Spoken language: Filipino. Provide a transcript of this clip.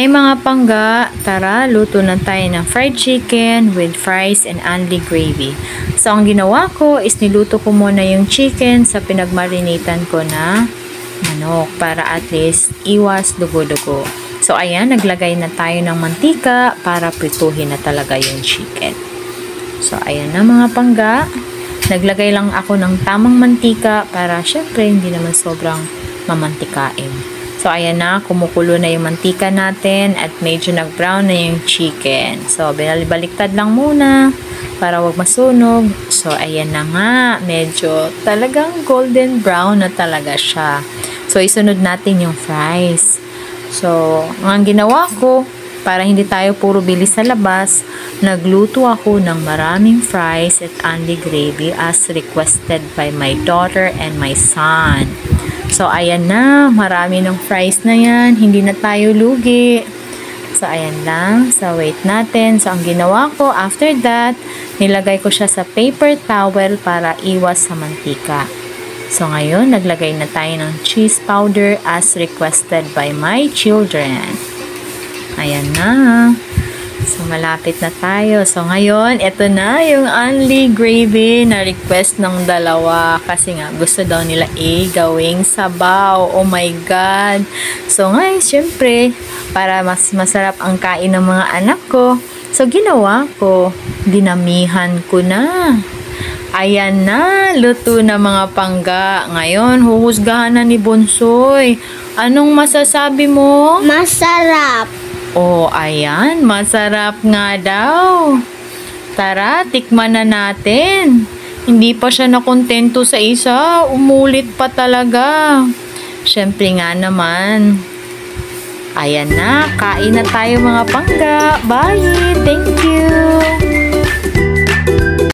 Hi mga pangga, tara luto na tayo ng fried chicken with fries and only gravy. So ang ginawa ko is niluto ko muna yung chicken sa pinagmarinitan ko na manok para at least iwas dugo-dugo. So ayan, naglagay na tayo ng mantika para prituhin na talaga yung chicken. So ayan na mga pangga, naglagay lang ako ng tamang mantika para syempre hindi naman sobrang mamantikain. So, ayan na, kumukulo na yung mantika natin at medyo nag-brown na yung chicken. So, binalibaliktad lang muna para wag masunog. So, ayan na nga, medyo talagang golden brown na talaga siya. So, isunod natin yung fries. So, ang ginawa ko, para hindi tayo puro bili sa labas, nagluto ako ng maraming fries at only gravy as requested by my daughter and my son. So, ayan na. Marami ng fries na yan. Hindi na tayo lugi. So, ayan lang. So, wait natin. So, ang ginawa ko, after that, nilagay ko siya sa paper towel para iwas sa mantika. So, ngayon, naglagay na tayo ng cheese powder as requested by my children. Ayan na. So, malapit na tayo. So, ngayon, ito na yung only gravy na request ng dalawa. Kasi nga, gusto daw nila gawing sabaw. Oh my God! So, ngayon, syempre, para mas masarap ang kain ng mga anak ko, so, ginawa ko. Dinamihan ko na. Ayan na, luto na mga pangga. Ngayon, huhusgahan na ni Bonsoy. Anong masasabi mo? Masarap. Oh, ayan. Masarap nga daw. Tara, tikman na natin. Hindi pa siya nakontento sa isa. Umulit pa talaga. Siyempre nga naman. Ayan na. Kain na tayo mga pangga. Bye. Thank you.